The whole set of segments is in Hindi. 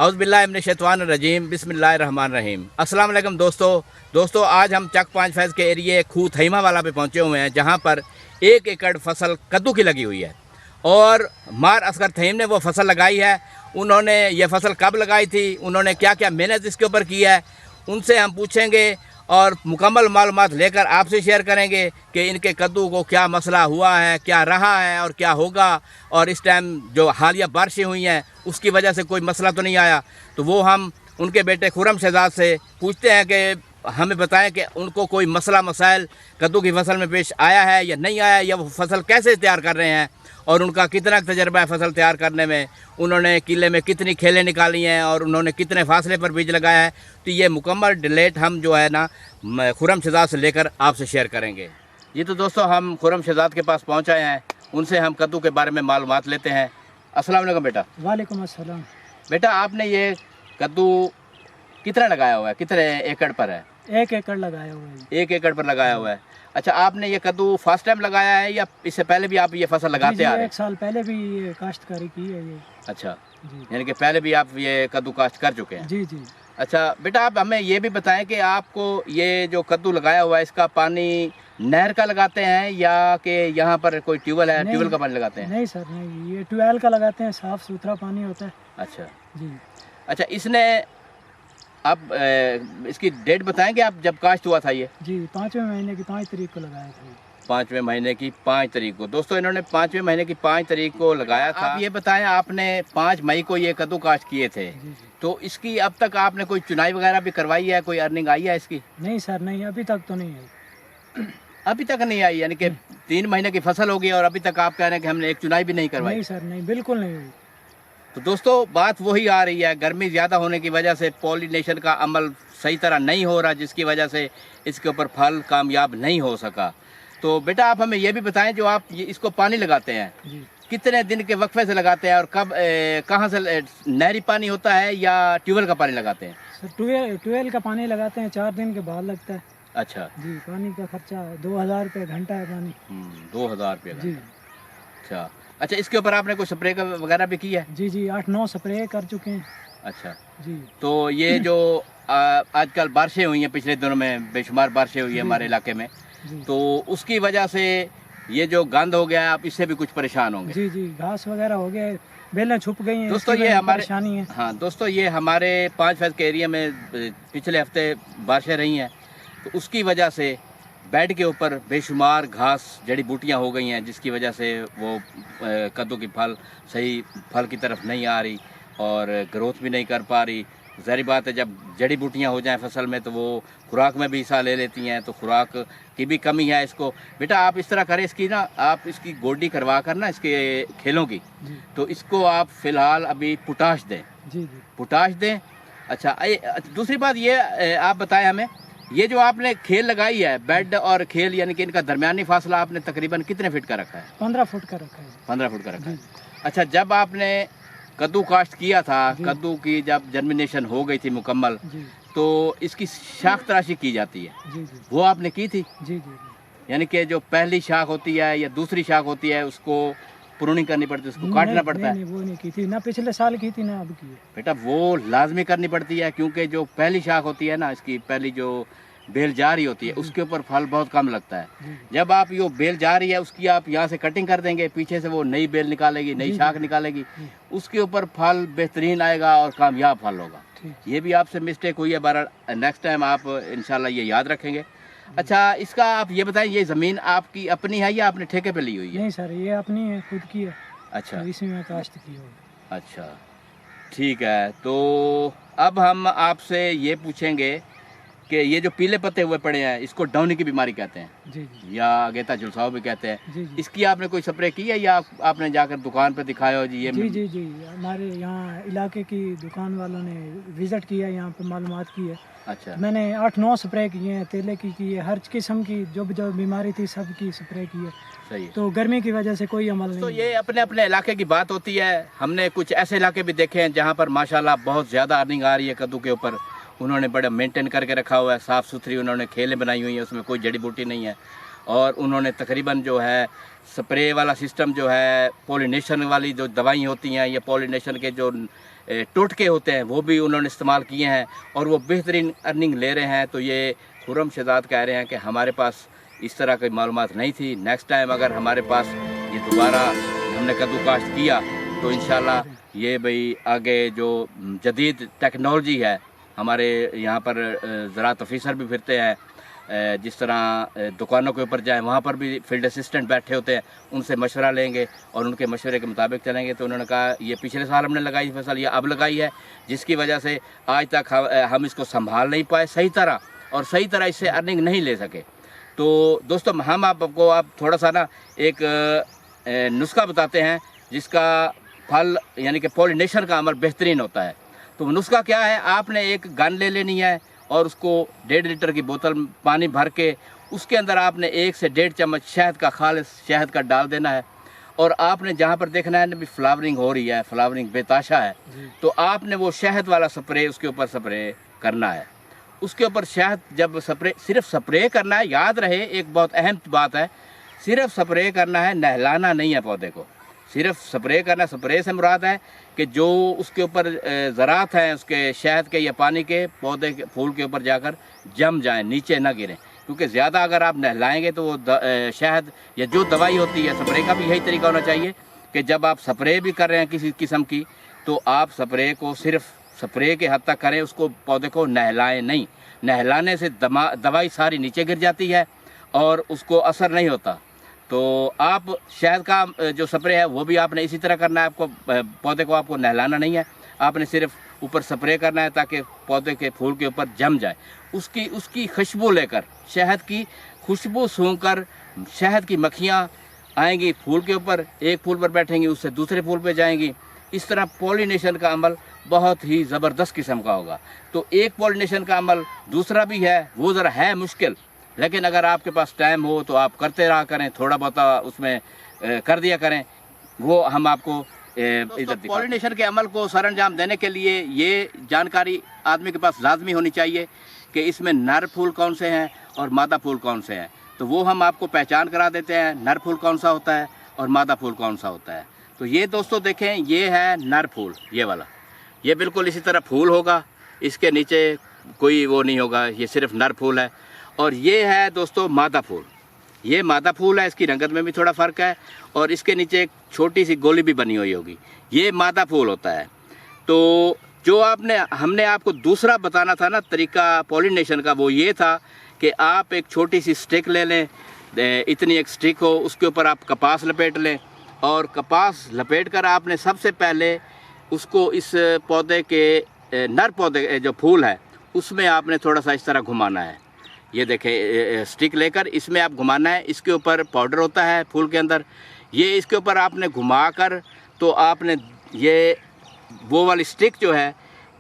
औज़ुबिल्लाहिमिनश्शैतानिर्रजीम बिस्मिल्लाहिर्रहमानिर्रहीम। अस्सलाम वालेकुम दोस्तों आज हम चक 5 फैज़ के एरिए खूह थईमा वाला पे पहुँचे हुए हैं, जहाँ पर 1 एकड़ फसल कद्दू की लगी हुई है। और मार असगर थईम ने वो फसल लगाई है। उन्होंने ये फसल कब लगाई थी, उन्होंने क्या क्या मेहनत इसके ऊपर की है, उनसे हम पूछेंगे और मुकम्मल मालूमात लेकर आपसे शेयर करेंगे कि इनके कद्दू को क्या मसला हुआ है, क्या रहा है और क्या होगा। और इस टाइम जो हालिया बारिशें हुई हैं उसकी वजह से कोई मसला तो नहीं आया। तो वो हम उनके बेटे खुर्रम शहजाद से पूछते हैं कि हमें बताएं कि उनको कोई मसला मसाइल कद्दू की फसल में पेश आया है या नहीं आया, या वो फसल कैसे तैयार कर रहे हैं और उनका कितना तजर्बा है फसल तैयार करने में, उन्होंने किले में कितनी खेलें निकाली हैं और उन्होंने कितने फासले पर बीज लगाया है। तो ये मुकम्मल डिलेट हम जो है ना खुर्रम शहजाद से लेकर आपसे शेयर करेंगे। जी तो दोस्तों हम खुर्रम शहजाद के पास पहुँच आए हैं, उनसे हम कद्दू के बारे में मालूमात लेते हैं। अस्सलाम वालेकुम बेटा। वालेकुम अस्सलाम। बेटा आपने ये कद्दू कितना लगाया हुआ है, कितने एकड़ पर है? 1 एकड़ लगाया हुआ है। 1 एकड़ पर लगाया हुआ है। अच्छा, आपने ये कद्दू फर्स्ट टाइम लगाया है या इससे पहले भी आप ये फसल लगाते आ रहे हैं? 1 साल पहले भी ये काश्तकारी की है ये। अच्छा जी यानी कि पहले भी आप ये कद्दू काश्त कर चुके हैं? जी जी। अच्छा बेटा, आप हमें ये भी बताएं कि आपको ये जो कद्दू लगाया हुआ है इसका पानी नहर का लगाते हैं या कि यहाँ पर कोई ट्यूबवेल है, ट्यूबवेल का पानी लगाते हैं? नहीं सर नहीं, ये ट्यूबवेल का लगाते हैं, साफ़ सुथरा पानी होता है। अच्छा जी। अच्छा, इसने आप इसकी डेट बताएं कि आप जब काश्त हुआ था ये? जी 5वें महीने की 5 तारीख को लगाया था। 5वें महीने की 5 तारीख को। दोस्तों इन्होंने 5वें महीने की 5 तारीख को लगाया था। आप ये बताएं, आपने 5 मई को ये कद्दू काश्त किए थे, जी। तो इसकी अब तक आपने कोई चुनाई वगैरह भी करवाई है, कोई अर्निंग आई है इसकी? नहीं सर नहीं, अभी तक तो नहीं है। अभी तक नहीं आई, यानी कि 3 महीने की फसल होगी और अभी तक आप कह रहे हैं कि हमने एक चुनाई भी नहीं करवाई? नहीं सर नहीं, बिल्कुल नहीं हुई। तो दोस्तों बात वही आ रही है, गर्मी ज़्यादा होने की वजह से पॉलिनेशन का अमल सही तरह नहीं हो रहा, जिसकी वजह से इसके ऊपर फल कामयाब नहीं हो सका। तो बेटा आप हमें ये भी बताएं, जो आप इसको पानी लगाते हैं जी। कितने दिन के वक्फे से लगाते हैं और कब कहाँ से नहरी पानी होता है या ट्यूबवेल का पानी लगाते हैं? सर ट्यूबवेल का पानी लगाते हैं, 4 दिन के बाद लगता है। अच्छा जी, पानी का खर्चा 2000 रुपये घंटा है पानी। 2000 रुपये जी। अच्छा अच्छा, इसके ऊपर आपने कोई स्प्रे वगैरह भी की है? जी जी 8-9 स्प्रे कर चुके हैं। अच्छा जी। तो ये जो आजकल बारिशें हुई हैं, पिछले दिनों में बेशुमार बारिशें हुई है हमारे इलाके में, तो उसकी वजह से ये जो गंद हो गया है, आप इससे भी कुछ परेशान होंगे? जी जी, घास वगैरह हो गए, बेलें छुप गई हैं। दोस्तों ये हमारे परेशानी है। हाँ दोस्तों, ये हमारे 5 फैज़ के एरिया में पिछले हफ्ते बारिशें रही हैं, तो उसकी वजह से बेड के ऊपर बेशुमार घास जड़ी बूटियाँ हो गई हैं, जिसकी वजह से वो कद्दू की सही फल की तरफ नहीं आ रही और ग्रोथ भी नहीं कर पा रही। ज़ाहिर बात है, जब जड़ी बूटियाँ हो जाएं फसल में तो वो खुराक में भी हिस्सा ले लेती हैं, तो खुराक की भी कमी है इसको। बेटा आप इस तरह करें, इसकी ना आप इसकी गोडी करवा कर ना इसके खेलों की, तो इसको आप फ़िलहाल अभी पोटाश दें। जी जी पोटाश दें। अच्छा दूसरी बात ये आप बताएं हमें, ये जो आपने खेल लगाई है, बेड और खेल, यानी कि इनका दरमियानी फासला आपने तकरीबन कितने फीट का रखा है? 15 फुट का रखा है। 15 फुट का रखा है। अच्छा, जब आपने कद्दू काश्त किया था, कद्दू की जब जर्मिनेशन हो गई थी मुकम्मल, तो इसकी शाख तराशी की जाती है, जी जी वो आपने की थी? जी जी। यानी कि जो पहली शाख होती है या दूसरी शाख होती है उसको प्रूनिंग करनी पड़ती है, उसको काटना पड़ता है? नहीं, वो नहीं की थी ना, पिछले साल की थी ना अब की है। बेटा वो लाजमी करनी पड़ती है, क्योंकि जो पहली शाख होती है ना, इसकी पहली जो बेल जा रही होती है, उसके ऊपर फल बहुत कम लगता है। जब आप ये बेल जा रही है उसकी आप यहाँ से कटिंग कर देंगे, पीछे से वो नई बेल निकालेगी, नई शाख निकालेगी, उसके ऊपर फल बेहतरीन आएगा और कामयाब फल होगा। ये भी आपसे मिस्टेक हुई है, बहरहाल नेक्स्ट टाइम आप इंशाल्लाह ये याद रखेंगे। अच्छा, इसका आप ये बताएं, ये ज़मीन आपकी अपनी है या आपने ठेके पे ली हुई है? नहीं सर, ये अपनी है, खुद की है। अच्छा, इसी में काश्त की हो। अच्छा ठीक है। तो अब हम आपसे ये पूछेंगे कि ये जो पीले पत्ते हुए पड़े हैं, इसको डाउनी की बीमारी कहते हैं जी जी या अगेता झुलसाव भी कहते हैं। जी जी। इसकी आपने कोई स्प्रे की है या आपने जाकर दुकान पर दिखाया हो? जी ये जी जी जी, हमारे यहाँ इलाके की दुकान वालों ने विज़िट किया, यहाँ पे मालूमात की है। अच्छा, मैंने 8-9 स्प्रे किए हैं, तेले की है, हर किस्म की जो बीमारी थी सब की स्प्रे की है। सही है। तो गर्मी की वजह से कोई अमल नहीं। तो ये अपने अपने इलाके की बात होती है। हमने कुछ ऐसे इलाके भी देखे हैं जहाँ पर माशाल्लाह बहुत ज़्यादा अर्निंग आ रही है कद्दू के ऊपर। उन्होंने बड़ा मेंटेन करके रखा हुआ है, साफ़ सुथरी उन्होंने खेलें बनाई हुई हैं, उसमें कोई जड़ी बूटी नहीं है। और उन्होंने तकरीबन जो है स्प्रे वाला सिस्टम जो है, पॉलिनेशन वाली जो दवाई होती हैं, ये पॉलिनेशन के जो टोटके होते हैं वो भी उन्होंने इस्तेमाल किए हैं और वो बेहतरीन अर्निंग ले रहे हैं। तो ये खुर्रम शहजाद कह रहे हैं कि हमारे पास इस तरह की मालूमात नहीं थी। नेक्स्ट टाइम अगर हमारे पास ये दोबारा हमने कद्दू काश्त किया तो इंशाल्लाह ये भाई आगे जो जदीद टेक्नोलॉजी है, हमारे यहाँ पर ज़राअत अफीसर भी फिरते हैं, जिस तरह दुकानों के ऊपर जाएं वहाँ पर भी फील्ड असिस्टेंट बैठे होते हैं, उनसे मशवरा लेंगे और उनके मशवरे के मुताबिक चलेंगे। तो उन्होंने कहा ये पिछले साल हमने लगाई फसल, ये अब लगाई है, जिसकी वजह से आज तक हम इसको संभाल नहीं पाए सही तरह और सही तरह इससे अर्निंग नहीं ले सके। तो दोस्तों हम आपको आप थोड़ा सा ना एक नुस्खा बताते हैं जिसका फल यानी कि पॉलिनेशन का अमल बेहतरीन होता है। तो नुस्खा क्या है, आपने एक गन ले लेनी है और उसको 1.5 लीटर की बोतल पानी भर के उसके अंदर आपने 1 से 1.5 चम्मच शहद का, खालिस शहद का डाल देना है। और आपने जहाँ पर देखना है ना भी फ्लावरिंग हो रही है, फ्लावरिंग बेताशा है, तो आपने वो शहद वाला स्प्रे उसके ऊपर स्प्रे करना है। उसके ऊपर शहद जब सिर्फ स्प्रे करना है, याद रहे एक बहुत अहम बात है, सिर्फ स्प्रे करना है, नहलाना नहीं है पौधे को, सिर्फ स्प्रे करना। स्प्रे से मुराद है कि जो उसके ऊपर ज़रात हैं उसके शहद के या पानी के, पौधे के फूल के ऊपर जाकर जम जाएं, नीचे ना गिरें, क्योंकि ज़्यादा अगर आप नहलाएंगे तो वो शहद या जो दवाई होती है, स्प्रे का भी यही तरीका होना चाहिए कि जब आप स्प्रे भी कर रहे हैं किसी किस्म की, तो आप स्प्रे को सिर्फ स्प्रे के हद तक करें, उसको पौधे को नहलाएं नहीं। नहलाने से दवाई सारी नीचे गिर जाती है और उसको असर नहीं होता। तो आप शहद का जो स्प्रे है वो भी आपने इसी तरह करना है, आपको पौधे को आपको नहलाना नहीं है, आपने सिर्फ ऊपर स्प्रे करना है ताकि पौधे के फूल के ऊपर जम जाए। उसकी खुशबू लेकर, शहद की खुशबू सूंघकर शहद की मक्खियाँ आएंगी फूल के ऊपर, एक फूल पर बैठेंगी, उससे दूसरे फूल पर जाएंगी। इस तरह पॉलिनेशन का अमल बहुत ही ज़बरदस्त किस्म का होगा। तो एक पॉलिनेशन का अमल, दूसरा भी है, वो ज़रा है मुश्किल, लेकिन अगर आपके पास टाइम हो तो आप करते रहा करें, थोड़ा बहुत उसमें कर दिया करें। वो हम आपको इधर पॉलिनेशन के अमल को सरअंजाम देने के लिए ये जानकारी आदमी के पास लाजमी होनी चाहिए कि इसमें नर फूल कौन से हैं और मादा फूल कौन से हैं। तो वो हम आपको पहचान करा देते हैं, नर फूल कौन सा होता है और मादा फूल कौन सा होता है। तो ये दोस्तों देखें, ये है नर फूल, ये वाला, ये बिल्कुल इसी तरह फूल होगा, इसके नीचे कोई वो नहीं होगा, ये सिर्फ नर फूल है। और ये है दोस्तों मादा फूल, ये मादा फूल है, इसकी रंगत में भी थोड़ा फ़र्क है और इसके नीचे एक छोटी सी गोली भी बनी हुई होगी, ये मादा फूल होता है। तो जो हमने आपको दूसरा बताना था ना तरीका पॉलिनेशन का, वो ये था कि आप एक छोटी सी स्टिक ले लें, इतनी एक स्टिक हो, उसके ऊपर आप कपास लपेट लें और कपास लपेट कर आपने सबसे पहले उसको इस पौधे के नर पौधे जो फूल है उसमें आपने थोड़ा सा इस तरह घुमाना है। ये देखें स्टिक लेकर इसमें आप घुमाना है, इसके ऊपर पाउडर होता है फूल के अंदर, ये इसके ऊपर आपने घुमा कर, तो आपने ये वो वाली स्टिक जो है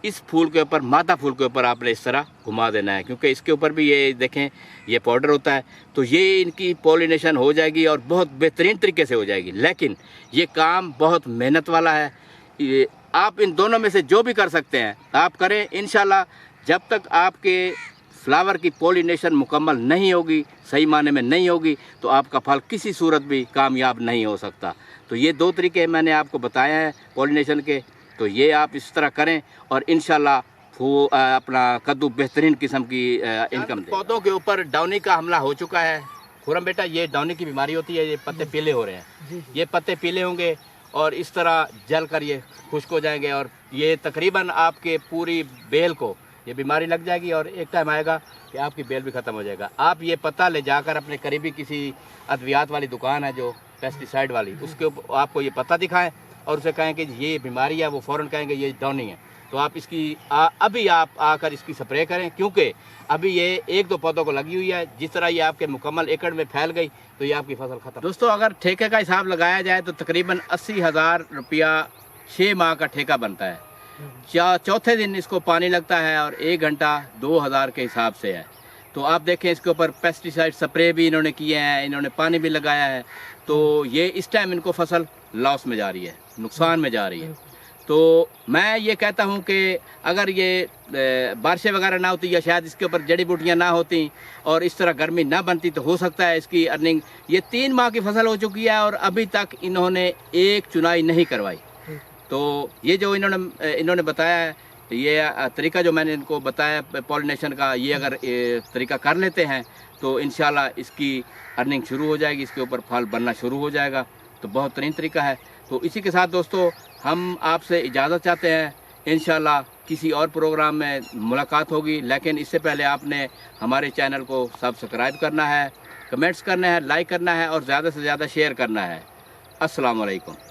इस फूल के ऊपर, मादा फूल के ऊपर आपने इस तरह घुमा देना है, क्योंकि इसके ऊपर भी ये देखें ये पाउडर होता है। तो ये इनकी पॉलिनेशन हो जाएगी और बहुत बेहतरीन तरीके से हो जाएगी। लेकिन ये काम बहुत मेहनत वाला है, आप इन दोनों में से जो भी कर सकते हैं आप करें। इंशाल्लाह जब तक आपके फ्लावर की पॉलिनेशन मुकम्मल नहीं होगी, सही माने में नहीं होगी, तो आपका फल किसी सूरत भी कामयाब नहीं हो सकता। तो ये 2 तरीके मैंने आपको बताए हैं पॉलिनेशन के, तो ये आप इस तरह करें और इंशाल्लाह वो अपना कद्दू बेहतरीन किस्म की इनकम दे। पौधों के ऊपर डाउनी का हमला हो चुका है। खुर्रम बेटा, ये डाउनी की बीमारी होती है, ये पत्ते पीले हो रहे हैं, ये पत्ते पीले होंगे और इस तरह जल कर ये खुश्क हो जाएंगे और ये तकरीबन आपके पूरी बेल को ये बीमारी लग जाएगी और एक टाइम आएगा कि आपकी बेल भी ख़त्म हो जाएगा। आप ये पता ले जाकर अपने करीबी किसी अद्वियात वाली दुकान है जो पेस्टिसाइड वाली, उसके ऊपर आपको ये पता दिखाएं और उसे कहें कि ये बीमारी है, वो फ़ौरन कहेंगे ये डाउनी है। तो आप इसकी अभी आप आकर इसकी स्प्रे करें, क्योंकि अभी ये 1-2 पौधों को लगी हुई है। जिस तरह ये आपके मुकम्मल एकड़ में फैल गई तो ये आपकी फसल खत्म। दोस्तों, अगर ठेके का हिसाब लगाया जाए तो तकरीबन 80,000 रुपया 6 माह का ठेका बनता है। चौथे दिन इसको पानी लगता है और 1 घंटा 2000 के हिसाब से है। तो आप देखें इसके ऊपर पेस्टिसाइड स्प्रे भी इन्होंने किए हैं, इन्होंने पानी भी लगाया है। तो ये इस टाइम इनको फसल लॉस में जा रही है, नुकसान में जा रही है। तो मैं ये कहता हूँ कि अगर ये बारिशें वगैरह ना होती या शायद इसके ऊपर जड़ी बूटियाँ ना होती और इस तरह गर्मी ना बनती तो हो सकता है इसकी अर्निंग, ये 3 माह की फसल हो चुकी है और अभी तक इन्होंने एक चुनाई नहीं करवाई। तो ये जो इन्होंने बताया है, ये तरीका जो मैंने इनको बताया पॉलिनेशन का, ये अगर तरीका कर लेते हैं तो इंशाल्लाह इसकी अर्निंग शुरू हो जाएगी, इसके ऊपर फल बनना शुरू हो जाएगा। तो बहुत बेहतरीन तरीका है। तो इसी के साथ दोस्तों हम आपसे इजाज़त चाहते हैं। इंशाल्लाह किसी और प्रोग्राम में मुलाकात होगी, लेकिन इससे पहले आपने हमारे चैनल को सब्सक्राइब करना है, कमेंट्स करना है, लाइक करना है और ज़्यादा से ज़्यादा शेयर करना है। अस्सलाम वालेकुम।